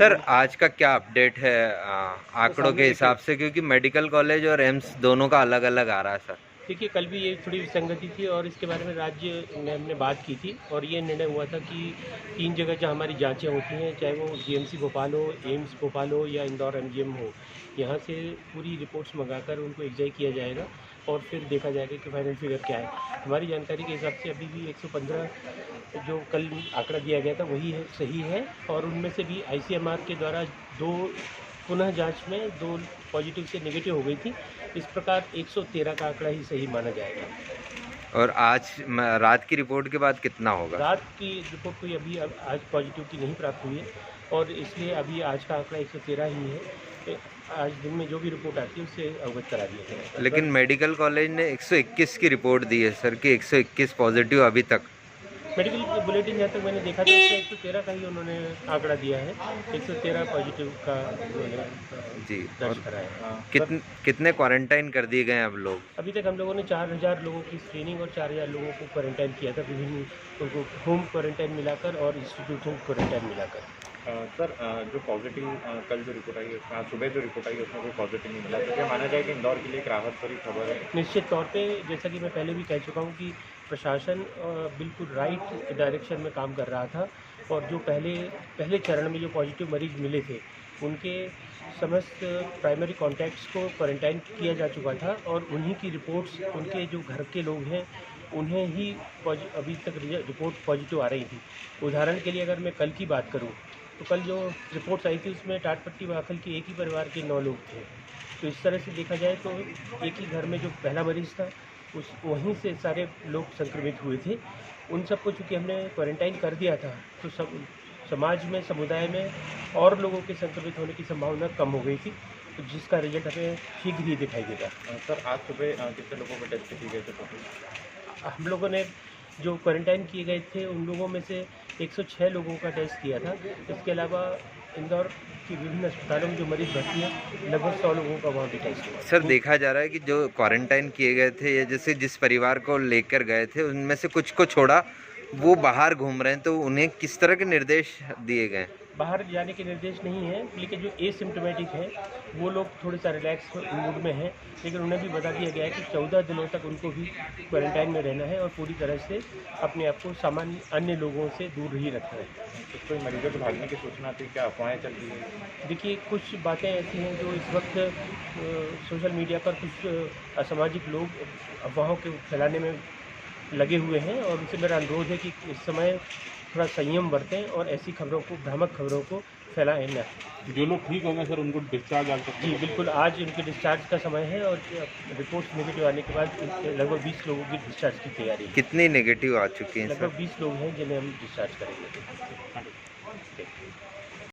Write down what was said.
Sir आज का क्या अपडेट है आंकड़ों के हिसाब से, क्योंकि मेडिकल कॉलेज और एम्स दोनों का अलग अलग आ रहा है सर। देखिए, कल भी ये थोड़ी विसंगति थी और इसके बारे में राज्य में हमने बात की थी और ये निर्णय हुआ था कि 3 जगह जहाँ हमारी जांचें होती हैं, चाहे वो जीएमसी भोपाल हो, एम्स भोपाल हो या इंदौर एमजीएम हो, यहाँ से पूरी रिपोर्ट्स मंगाकर उनको एग्जाई किया जाएगा और फिर देखा जाएगा कि फाइनल फिगर क्या है। हमारी जानकारी के हिसाब से अभी भी 115 जो कल आंकड़ा दिया गया था वही है, सही है। और उनमें से भी आईसीएमआर के द्वारा 2 पुनः जांच में 2 पॉजिटिव से नेगेटिव हो गई थी। इस प्रकार 113 का आंकड़ा ही सही माना जाएगा। और आज रात की रिपोर्ट के बाद कितना होगा? रात की रिपोर्ट कोई अभी आज पॉजिटिव की नहीं प्राप्त हुई है और इसलिए अभी आज का आंकड़ा 113 ही है। आज दिन में जो भी रिपोर्ट आती है उससे अवगत करा दिया जाएगा। लेकिन मेडिकल कॉलेज ने 121 की रिपोर्ट दी है सर कि 121 पॉजिटिव अभी तक। मेडिकल बुलेटिन जहाँ तक मैंने देखा था उसमें 113 का ही उन्होंने आंकड़ा दिया है। 113 पॉजिटिव का उन्होंने जी। दर्ज कराया। कितने क्वारंटाइन कर दिए गए अब लोग? अभी तक हम लोगों ने 4000 लोगों की स्क्रीनिंग और 4000 लोगों को क्वारंटाइन किया था, विभिन्न उनको होम क्वारंटाइन मिलाकर और इंस्टीट्यूशन क्वारंटाइन मिलाकर। सर जो पॉजिटिव कल जो रिपोर्ट आई है उसमें आज सुबह जो रिपोर्ट आई है उसमें कोई पॉजिटिव नहीं मिला, तो क्या माना जाए कि इंदौर के लिए एक राहत भरी खबर है? निश्चित तौर पे, जैसा कि मैं पहले भी कह चुका हूँ कि प्रशासन बिल्कुल राइट डायरेक्शन में काम कर रहा था और जो पहले चरण में जो पॉजिटिव मरीज मिले थे उनके समस्त प्राइमरी कॉन्टैक्ट्स को क्वारंटाइन किया जा चुका था और उन्हीं की रिपोर्ट्स उनके जो घर के लोग हैं उन्हें ही अभी तक रिपोर्ट पॉजिटिव आ रही थी। उदाहरण के लिए अगर मैं कल की बात करूं तो कल जो रिपोर्ट्स आई थी उसमें टाटपट्टी वाखल के एक ही परिवार के 9 लोग थे। तो इस तरह से देखा जाए तो एक ही घर में जो पहला मरीज़ था वहीं से सारे लोग संक्रमित हुए थे। उन सबको चूँकि हमने क्वारंटाइन कर दिया था तो समाज में, समुदाय में और लोगों के संक्रमित होने की संभावना कम हो गई थी, तो जिसका रिजल्ट हमें शीघ्र ही दिखाई देगा। सर आज सुबह कितने लोगों को टेस्ट किए गए थे? हम लोगों ने जो क्वारंटाइन किए गए थे उन लोगों में से 106 लोगों का टेस्ट किया था। इसके अलावा इंदौर की विभिन्न अस्पतालों में जो मरीज भर्ती हैं लगभग 100 लोगों का वहाँ भी टेस्ट हुआ। सर देखा जा रहा है कि जो क्वारंटाइन किए गए थे या जैसे जिस परिवार को लेकर गए थे उनमें से कुछ को छोड़ा, वो बाहर घूम रहे हैं, तो उन्हें किस तरह के निर्देश दिए गए? बाहर जाने के निर्देश नहीं है, लेकिन जो एसिम्प्टोमेटिक है वो लोग थोड़े सा रिलैक्स मूड में हैं, लेकिन उन्हें भी बता दिया गया है कि 14 दिनों तक उनको भी क्वारंटाइन में रहना है और पूरी तरह से अपने आप को सामान्य अन्य लोगों से दूर ही रखना है। तो कोई मरीजों के भागने की सूचना थी, क्या अफवाहें चल रही है? देखिए, कुछ बातें ऐसी हैं जो इस वक्त सोशल मीडिया पर कुछ असामाजिक लोग अफवाहों के फैलाने में लगे हुए हैं और उनसे मेरा अनुरोध है कि इस समय थोड़ा संयम बरतें और ऐसी खबरों को, भ्रामक खबरों को फैलाएं न। जो लोग ठीक होंगे सर उनको डिस्चार्ज आ सकते हैं? जी बिल्कुल, आज उनके डिस्चार्ज का समय है और रिपोर्ट नेगेटिव आने के बाद लगभग 20 लोगों की डिस्चार्ज की तैयारी है। कितनी नेगेटिव आ चुकी हैं सर? लगभग 20 लोग हैं जिन्हें हम डिस्चार्ज करेंगे।